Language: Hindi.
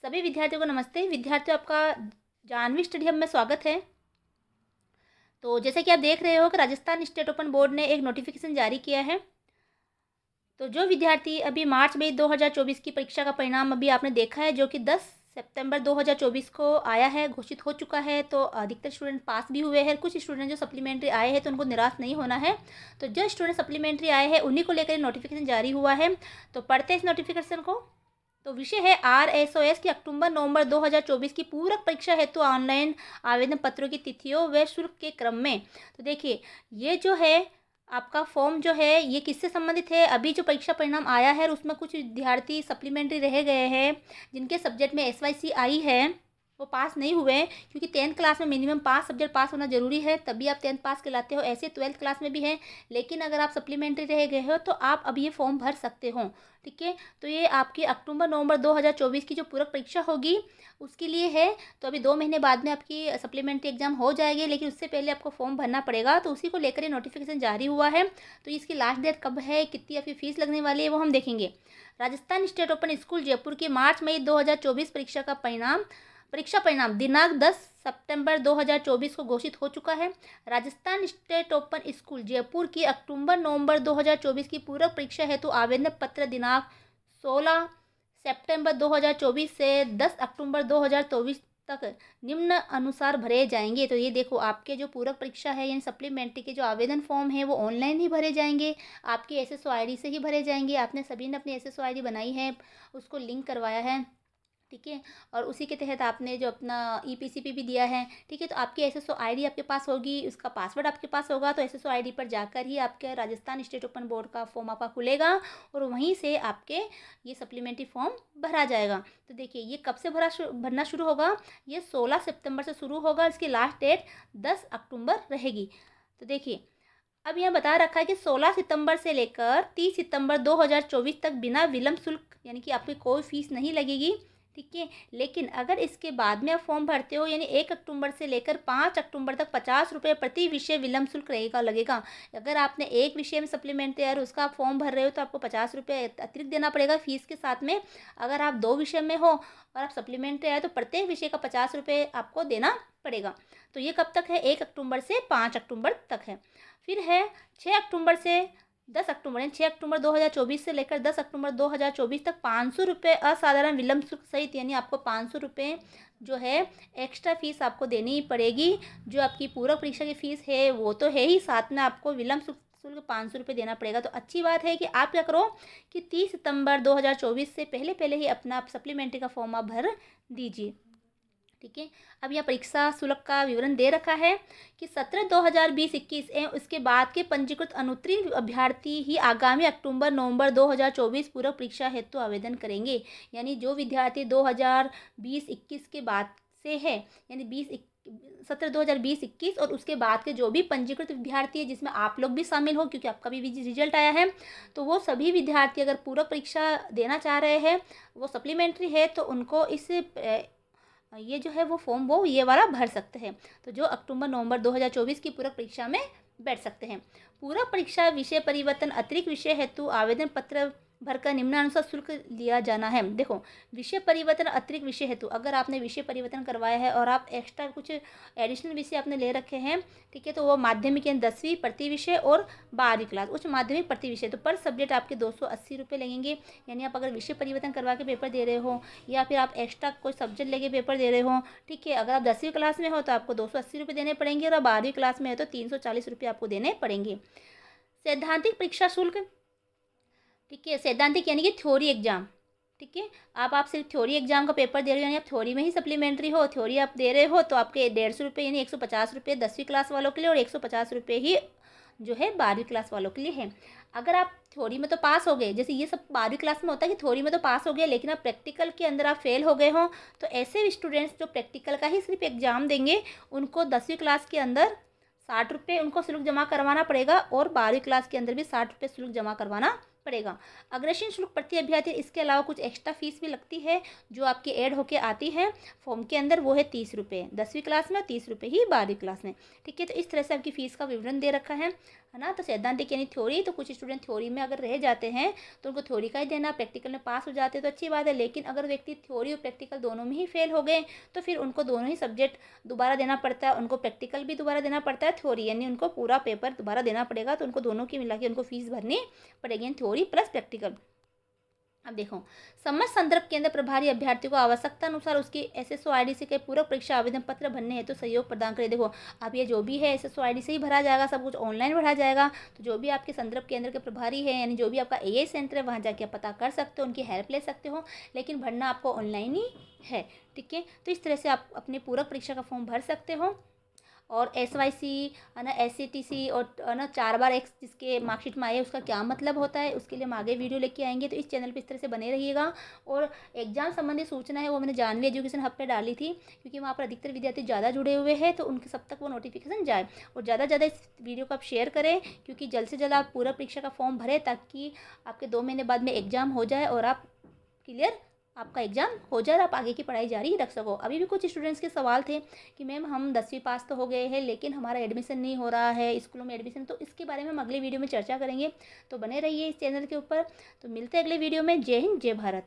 सभी विद्यार्थियों को नमस्ते। विद्यार्थियों, आपका जानवी स्टडी हब में स्वागत है। तो जैसे कि आप देख रहे हो कि राजस्थान स्टेट ओपन बोर्ड ने एक नोटिफिकेशन जारी किया है। तो जो विद्यार्थी अभी मार्च में 2024 की परीक्षा का परिणाम अभी आपने देखा है, जो कि 10 सितंबर 2024 को आया है, घोषित हो चुका है। तो अधिकतर स्टूडेंट पास भी हुए हैं। कुछ स्टूडेंट जो सप्लीमेंट्री आए हैं तो उनको निराश नहीं होना है। तो जो स्टूडेंट सप्लीमेंट्री आए हैं उन्हीं को लेकर नोटिफिकेशन जारी हुआ है। तो पढ़ते हैं इस नोटिफिकेशन को। तो विषय है RSOS की अक्टूबर-नवंबर 2024 की पूरक परीक्षा हेतु ऑनलाइन आवेदन पत्रों की तिथियों व शुल्क के क्रम में। तो देखिए, ये जो है आपका फॉर्म जो है ये किससे संबंधित है। अभी जो परीक्षा परिणाम आया है उसमें कुछ विद्यार्थी सप्लीमेंट्री रह गए हैं, जिनके सब्जेक्ट में SYC आई है, वो पास नहीं हुए हैं। क्योंकि 10th क्लास में मिनिमम 5 सब्जेक्ट पास होना जरूरी है, तभी आप 10th पास कहलाते हो। ऐसे 12th क्लास में भी है, लेकिन अगर आप सप्लीमेंट्री रह गए हो तो आप अब ये फॉर्म भर सकते हो। ठीक है, तो ये आपकी अक्टूबर-नवंबर 2024 की जो पूरक परीक्षा होगी उसके लिए है। तो अभी 2 महीने बाद में आपकी सप्लीमेंट्री एग्जाम हो जाएगी, लेकिन उससे पहले आपको फॉर्म भरना पड़ेगा। तो उसी को लेकर ये नोटिफिकेशन जारी हुआ है। तो इसकी लास्ट डेट कब है, कितनी आपकी फीस लगने वाली है, वो हम देखेंगे। Rajasthan state open school Jaipur की मार्च मई 2024 परीक्षा परिणाम दिनांक 10 सितंबर 2024 को घोषित हो चुका है। Rajasthan state open school Jaipur की अक्टूबर-नवंबर 2024 की पूरक परीक्षा हेतु आवेदन पत्र दिनांक 16 सितंबर 2024 से 10 अक्टूबर 2024 तक निम्न अनुसार भरे जाएंगे। तो ये देखो, आपके जो पूरक परीक्षा है यानी सप्लीमेंट्री के जो आवेदन फॉर्म है वो ऑनलाइन ही भरे जाएंगे। आपकी SSO ID से ही भरे जाएंगे। आपने सभी ने अपनी SSO ID बनाई है, उसको लिंक करवाया है। ठीक है, और उसी के तहत आपने जो अपना EPCP भी दिया है। ठीक है, तो आपकी SSO ID आपके पास होगी, उसका पासवर्ड आपके पास होगा। तो SSO ID पर जाकर ही आपके राजस्थान स्टेट ओपन बोर्ड का फॉर्म आपका खुलेगा और वहीं से आपके ये सप्लीमेंट्री फॉर्म भरा जाएगा। तो देखिए, ये कब से भरना शुरू होगा। ये 16 सितंबर से शुरू होगा। इसकी लास्ट डेट 10 अक्टूबर रहेगी। तो देखिए, अब यहाँ बता रखा है कि 16 सितंबर से लेकर 30 सितंबर 2024 तक बिना विलंब शुल्क यानी कि आपकी कोई फीस नहीं लगेगी। ठीक है, लेकिन अगर इसके बाद में आप फॉर्म भरते हो यानी 1 अक्टूबर से लेकर 5 अक्टूबर तक 50 रुपये प्रति विषय विलंब शुल्क लगेगा। अगर आपने एक विषय में सप्लीमेंट्री है और उसका आप फॉर्म भर रहे हो तो आपको 50 रुपये अतिरिक्त देना पड़ेगा फीस के साथ में। अगर आप 2 विषय में हो और आप सप्लीमेंट्री आए तो प्रत्येक विषय का 50 रुपये आपको देना पड़ेगा। तो ये कब तक है, 1 अक्टूबर से 5 अक्टूबर तक है। फिर है 6 अक्टूबर से 10 अक्टूबर यानी 6 अक्टूबर 2024 से लेकर 10 अक्टूबर 2024 तक 500 रुपये असाधारण विलंब शुल्क सहित यानी आपको 500 रुपये जो है एक्स्ट्रा फीस आपको देनी पड़ेगी। जो आपकी पूरक परीक्षा की फ़ीस है वो तो है ही, साथ में आपको विलंब शुल्क 500 रुपये देना पड़ेगा। तो अच्छी बात है कि आप क्या करो कि 30 सितंबर 2024 से पहले पहले ही अपना सप्लीमेंट्री का फॉर्म आप भर दीजिए। ठीक है, अब यह परीक्षा शुल्क का विवरण दे रखा है कि 17/2020-21 एवं उसके बाद के पंजीकृत अनुत्तीर्ण अभ्यर्थी ही आगामी अक्टूबर-नवंबर 2024 पूरक परीक्षा हेतु आवेदन करेंगे। यानी जो विद्यार्थी 2020-21 के बाद से है यानी 17/2020-21 और उसके बाद के जो भी पंजीकृत विद्यार्थी है, जिसमें आप लोग भी शामिल हो क्योंकि आपका भी रिजल्ट आया है, तो वो सभी विद्यार्थी अगर पूरक परीक्षा देना चाह रहे हैं, वो सप्लीमेंट्री है, तो उनको इस ये जो है वो फॉर्म वो ये वाला भर सकते हैं। तो जो अक्टूबर-नवंबर 2024 की पूरक परीक्षा में बैठ सकते हैं। पूरक परीक्षा विषय परिवर्तन अतिरिक्त विषय हेतु आवेदन पत्र भरकर निम्नानुसार शुल्क लिया जाना है। देखो, विषय परिवर्तन अतिरिक्त विषय हेतु अगर आपने विषय परिवर्तन करवाया है और आप एक्स्ट्रा कुछ एडिशनल विषय आपने ले रखे हैं, ठीक है, तो वो माध्यमिक यानी 10वीं प्रति विषय और 12वीं क्लास उच्च माध्यमिक प्रति विषय, तो पर सब्जेक्ट आपके 280 रुपये लगेंगे। यानी आप अगर विषय परिवर्तन करवा के पेपर दे रहे हो या फिर आप एक्स्ट्रा कोई सब्जेक्ट लेके पेपर दे रहे हो, ठीक है, अगर आप 10वीं क्लास में हो तो आपको 280 रुपये देने पड़ेंगे और 12वीं क्लास में हो तो 340 रुपये आपको देने पड़ेंगे। सैद्धांतिक परीक्षा शुल्क, ठीक है, सैद्धांतिक यानी कि थ्योरी एग्जाम। ठीक है, आप सिर्फ थ्योरी एग्जाम का पेपर दे रहे हो यानी आप थ्योरी में ही सप्लीमेंट्री हो, थ्योरी आप दे रहे हो तो आपके 150 रुपये यानी 150 रुपये 10वीं क्लास वालों के लिए और 150 रुपये ही जो है 12वीं क्लास वालों के लिए है। अगर आप थ्योरी में तो पास हो गए, जैसे ये सब 12वीं क्लास में होता है कि थ्योरी में तो पास हो गए लेकिन आप प्रैक्टिकल के अंदर आप फेल हो गए हो, तो ऐसे स्टूडेंट्स जो प्रैक्टिकल का ही सिर्फ एग्जाम देंगे उनको 10वीं क्लास के अंदर 60 रुपये उनको शुल्क जमा करवाना पड़ेगा और 12वीं क्लास के अंदर भी 60 रुपये शुल्क जमा करवाना पड़ेगा। अग्रसेन शुल्क प्रति अभ्यर्थी, इसके अलावा कुछ एक्स्ट्रा फीस भी लगती है जो आपकी ऐड होके आती है फॉर्म के अंदर, वो है 30 रुपये 10वीं क्लास में और 30 रुपये ही 12वीं क्लास में। ठीक है, तो इस तरह से आपकी फ़ीस का विवरण दे रखा है। है ना। तो सैद्धांतिक यानी थ्योरी, तो कुछ स्टूडेंट थ्योरी में अगर रह जाते हैं तो उनको थ्योरी का ही देना, प्रैक्टिकल में पास हो जाते हैं तो अच्छी बात है। लेकिन अगर व्यक्ति थ्योरी और प्रैक्टिकल दोनों में ही फेल हो गए तो फिर उनको दोनों ही सब्जेक्ट दोबारा देना पड़ता है, उनको प्रैक्टिकल भी दोबारा देना पड़ता है, थ्योरी यानी उनको पूरा पेपर दोबारा देना पड़ेगा। तो उनको दोनों की मिला के उनको फीस भरनी पड़ेगी, थ्योरी प्लस प्रैक्टिकल। अब देखो, समस्त संदर्भ केंद्र प्रभारी अभ्यर्थी को आवश्यकता अनुसार उसकी एसएसओ आईडी से कई पूरक परीक्षा आवेदन पत्र भरने हेतु तो सहयोग प्रदान करें। देखो, अब ये जो भी है एसएसओ आईडी से ही भरा जाएगा, सब कुछ ऑनलाइन भरा जाएगा। तो जो भी आपके संदर्भ केंद्र के प्रभारी है, यानी जो भी आपका एआई सेंटर है, वहाँ जाके आप पता कर सकते हो, उनकी हेल्प ले सकते हो, लेकिन भरना आपको ऑनलाइन ही है। ठीक है, तो इस तरह से आप अपनी पूरक परीक्षा का फॉर्म भर सकते हो। और SYC है ना, SCTC और है ना 4x जिसके मार्कशीट में आए उसका क्या मतलब होता है, उसके लिए हम आगे वीडियो लेके आएंगे। तो इस चैनल पे इस तरह से बने रहिएगा। और एग्जाम संबंधी सूचना है वो मैंने जानवी एजुकेशन हब पे डाली थी, क्योंकि वहाँ पर अधिकतर विद्यार्थी ज़्यादा जुड़े हुए हैं, तो उनके सब तक वो नोटिफिकेशन जाए। और ज़्यादा से ज़्यादा इस वीडियो को आप शेयर करें, क्योंकि जल्द से जल्द आप पूरा परीक्षा का फॉर्म भरें, ताकि आपके 2 महीने बाद में एग्ज़ाम हो जाए और आप क्लियर, आपका एग्ज़ाम हो जाए, आप आगे की पढ़ाई जारी रख सको। अभी भी कुछ स्टूडेंट्स के सवाल थे कि मैम हम 10वीं पास तो हो गए हैं लेकिन हमारा एडमिशन नहीं हो रहा है स्कूलों में एडमिशन, तो इसके बारे में हम अगले वीडियो में चर्चा करेंगे। तो बने रहिए इस चैनल के ऊपर। तो मिलते हैं अगले वीडियो में। जय हिंद, जय भारत।